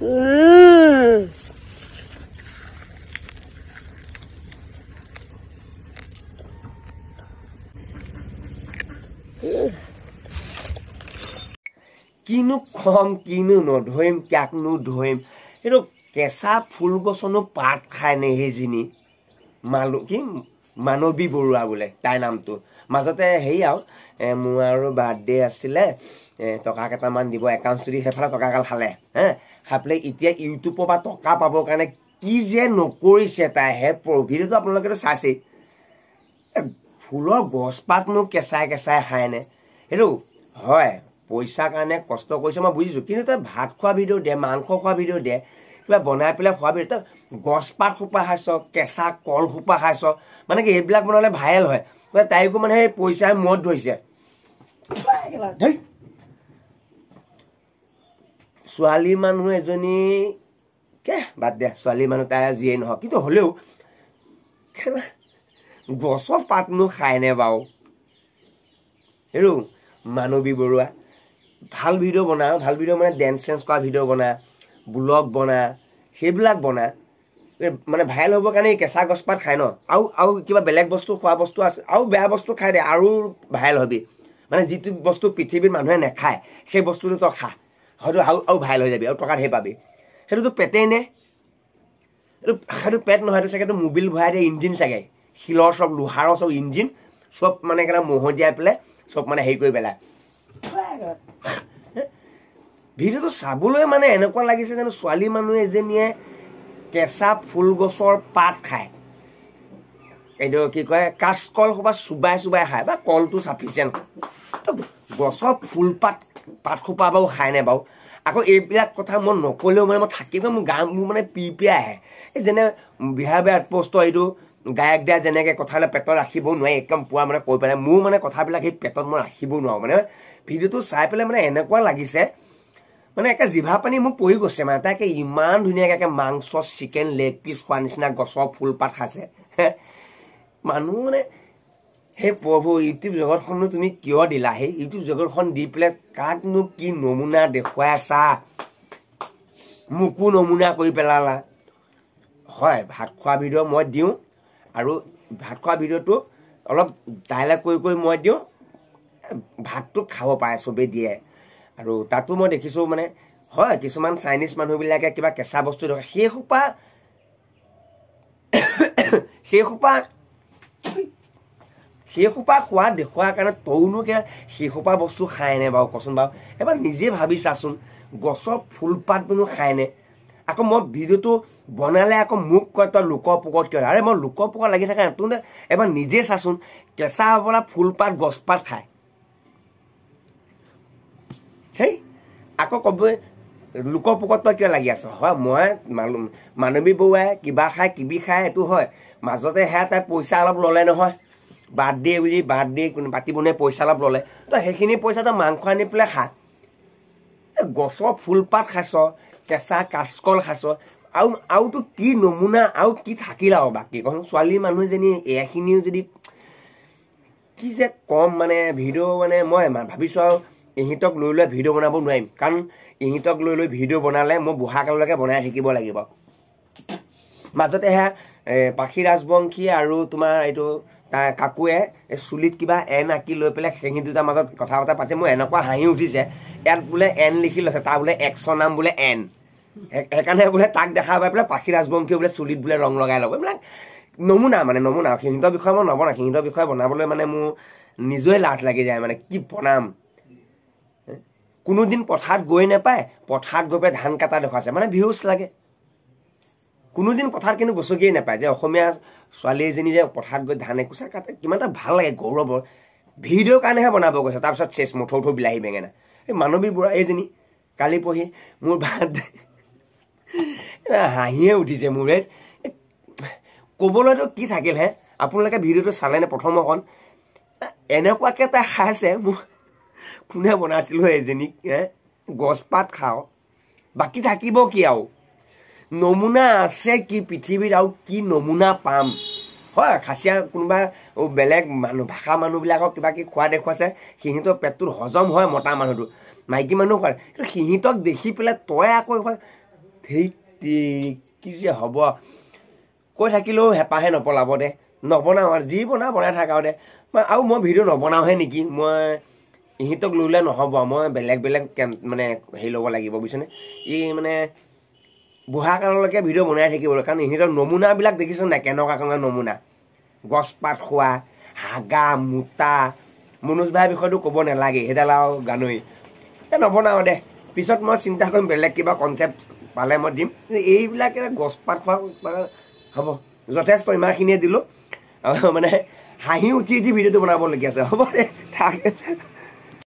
কিনো খম কিনো নধৰিম কাকনো ধৰিম এইটো কেঁচা ফুল গছনো পাত খায় নে সেইজনী কি মানৱী বৰুৱা বোলে তাইৰ নামটো মাজতে হেৰি আৰু মোৰ আৰু বাৰ্থডে আছিলে টকা কেইটামান দিব একাউণ্ট চুৰি সেইফালে টকা কাল খালে খাই পেলাই এতিয়া ইউটিউবৰ পৰা টকা পাবৰ কাৰণে কি যে নকৰিছে তাই হে ভিডিঅ'টো আপোনালোকেতো চাইছেই ফুলৰ গছপাতনো কেঁচাই কেঁচাই খায়নে সেইটো হয় পইচাৰ কাৰণে কষ্ট কৰিছে মই বুজিছোঁ কিন্তু তই ভাত খোৱা ভিডিঅ' দে মাংস খোৱা ভিডিঅ' দে কিবা বনাই পেলাই খোৱা ভিডিঅ' তই গছপাত সোপা খাইছ কেঁচা কল সোপা খাইছ মানে কি এইবিলাক বনালে ভাইৰেল হয় তাইকো মানে সেই পইচাৰ মূৰত ধৰিছে ছোৱালী মানুহ এজনী বাদ দে ছোৱালী মানুহ তাই যিয়েই নহওক কিন্তু হ'লেও গছৰ পাতনো খায়নে বাৰু হেৰৌ মানৱী বৰুৱা ভাল ভিডিঅ' বনা ভাল ভিডিঅ' মানে ডেন্স চেন্স কৰা ভিডিঅ' বনা ব্লগ বনা সেইবিলাক বনা মানে ভাইৰেল হ'বৰ কাৰণে কেঁচা গছপাত খায় ন আৰু কিবা বেলেগ বস্তু খোৱা বস্তু আছে আৰু বেয়া বস্তু খাই দে আৰু ভাইৰেল হবি মানে যিটো বস্তু পৃথিৱীত মানুহে নেখায় সেই বস্তুটো তই খা হয়তো আৰু ভাইৰেল হৈ যাবি আৰু টকা ধেৰ পাবি সেইটোতো পেটেই নে সেইটো পেট নহয় সেইটো চাগেতো মোবিল ভৰাই দিয়ে ইঞ্জিন চাগে শিলৰ চব লোহাৰৰ চব ইঞ্জিন চব মানে একেবাৰে মহতিয়াই পেলাই চব মানে হেৰি কৰি পেলাই ভিডিঅ'টো চাবলৈ মানে এনেকুৱা লাগিছে যেন ছোৱালী মানুহ এজনীয়ে কেঁচা ফুল গছৰ পাত খায় এইটো কি কয় কাচকল সোপা চুবাই চুবাই খায় বা কলটো চাফিচিয়েণ্ট গছৰ ফুল পাত সোপা বাৰু খায়নে বাৰু আকৌ এইবিলাক কথা মই নকলেও মানে মই থাকিব মোৰ গা মোৰ মানে পিৰিপিয়াই আহে এই যেনে বিহাৰ বিৰাট পোষ্টৰ এইটো গায়ক দিয়া যেনেকৈ কথালৈ পেটত ৰাখিব নোৱাৰি একদম পুৱা মানে কৈ পেলাই মোৰ মানে কথাবিলাক সেই পেটত মই ৰাখিব নোৱাৰোঁ মানে ভিডিঅ'টো চাই পেলাই মানে এনেকুৱা লাগিছে মানে একে জিভা পানী মোক পৰি গৈছে মানে তাকে ইমান ধুনীয়াকৈ মাংস চিকেন লেগ পিচ খোৱা নিচিনা গছৰ ফুলপাত খাইছে মানুহ মানে সেই প্ৰভু ইউটিউব জগতখনো তুমি কিয় দিলা সেই ইউটিউব জগতখন দি পেলাই কাকনো কি নমুনা দেখুৱাই আছা মোকো নমুনা কৰি পেলালা হয় ভাত খোৱা ভিডিঅ' মই দিওঁ আৰু ভাত খোৱা ভিডিঅ'টো অলপ ডাইলগ কৰি মই দিওঁ ভাতটো খাব পাৰে চবেই দিয়ে আৰু তাতো মই দেখিছোঁ মানে হয় কিছুমান চাইনিজ মানুহবিলাকে কিবা কেঁচা বস্তু দেখে সেইসোপা খোৱা দেখুৱাৰ কাৰণে তইনো সেইসোপা বস্তু খায়নে বাৰু কচোন বাৰু এবাৰ নিজে ভাবি চাচোন গছৰ ফুলপাতনো খায়নে আকৌ মই ভিডিঅ'টো বনালে আকৌ মোক কয় তই লোকৰ পোকত কিয় আৰে মই লোকৰ পোকত লাগি থকা তোনে এবাৰ নিজে চাচোন কেঁচা বোলা ফুলপাত গছপাত খায় সেই আকৌ ক'ব লোকৰ পোকত তই কিয় লাগি আছ হয় মই মানৱী বৰুৱাই কিবা খায় কিবি খায় এইটো হয় মাজতে সেয়া তাই পইচা অলপ ল'লে নহয় বাৰ্থডে বুলি বাৰ্থডে পাতিব নে পইচা অলপ ল'লে তই সেইখিনি পইচা তই মাংস আনি পেলাই খা গছৰ ফুলপাত খাইছ কেঁচা কাচকল খাইছ আৰুতো কি নমুনা আৰু কি থাকিল আৰু বাকী কচোন ছোৱালী মানুহ এজনী এইখিনিও যদি কি যে কম মানে ভিডিঅ' মানে মই ভাবিছোঁ আৰু ইহঁতক লৈ ভিডিঅ' বনাব নোৱাৰিম কাৰণ ইহঁতক লৈ ভিডিঅ' বনালে মই বুঢ়া কাললৈকে বনাই থাকিব লাগিব মাজতে সেয়া পাখি ৰাজবংশী আৰু তোমাৰ এইটো তাৰ কাকুৱে চুলিত কিবা এন আঁকি লৈ পেলাই সেইখিনি দুটাৰ মাজত কথা বতৰা পাতিছে মোৰ এনেকুৱা হাঁহি উঠিছে ইয়াত বোলে এন লিখি লৈছে তাৰ বোলে এক্সৰ নাম বোলে এন সেইকাৰণে বোলে তাক দেখা পাই পেলাই পাখি ৰাজবংশীয়ে বোলে চুলিত বোলে ৰং লগাই ল'ব এইবিলাক নমুনা সিহঁতৰ বিষয়ে মই নবনাওঁ সিহঁতৰ বিষয়ে বনাবলৈ মানে মোৰ নিজৰে লাজ লাগি যায় মানে কি বনাম কোনোদিন পথাৰত গৈ নাপায় পথাৰত গৈ পেলাই ধান কাটা দেখুৱাইছে মানে ভিউজ লাগে কোনোদিন পথাৰত কিন্তু গছকিয়েই নাপায় যে অসমীয়া ছোৱালী এজনী যে পথাৰত গৈ ধান একোচা কাটে কিমান এটা ভাল লাগে গৌৰৱৰ ভিডিঅ'ৰ কাৰণেহে বনাব গৈছে তাৰপিছত চেচ মুঠৌ বিলাহী বেঙেনা এই মানৱী বৰুৱা এইজনী কালি পঢ়ি মোৰ ভাত হাঁহিয়ে উঠিছে মোৰে ক'বলৈতো কি থাকিল হে আপোনালোকে ভিডিঅ'টো চালেনে প্ৰথম অকণ এনেকুৱাকৈ তাই খাইছে মোৰ কোনে বনাইছিলোঁ এজনীক গছপাত খাওঁ বাকী থাকিব কি আৰু নমুনা আছে কি পৃথিৱীত আৰু কি নমুনা পাম হয় খাচীয়া কোনোবা বেলেগ মানুহ ভাষা মানুহবিলাকক কিবা কিবি খোৱা দেখুৱাইছে সিহঁতৰ পেটটোত হজম হয় মতা মানুহটো মাইকী মানুহ খোৱা কিন্তু সিহঁতক দেখি পেলাই তই আকৌ সেই কি যে হ'ব কৈ থাকিলেও হেঁপাহে নপলাব দে নবনাওঁ আৰু যি বনাই থাকাও দে আৰু মই ভিডিঅ' নবনাওঁহে নেকি মই ইহঁতক লৈ নহ'ব মই বেলেগ মানে হেৰি ল'ব লাগিব বুজিছেনে মানে বুঢ়া কাললৈকে ভিডিঅ' বনাই থাকিব কাৰণ ইহঁতৰ নমুনাবিলাক দেখিছোঁ নাই কেনেকুৱা নমুনা গছ পাত খোৱা হাগা মোটা মনোজ ভাইৰ বিষয়টো ক'ব নালাগে সেইডাল আৰু গানৈ নবনাওঁ দে পিছত মই চিন্তা কৰিম বেলেগ কিবা কনচেপ্ট পালে মই দিম এইবিলাক গছ পাত খোৱা হ'ব যথেষ্ট ইমানখিনিয়ে দিলোঁ মানে হাঁহি উঠি ভিডিঅ'টো বনাবলগীয়া আছে হ'ব দে থাক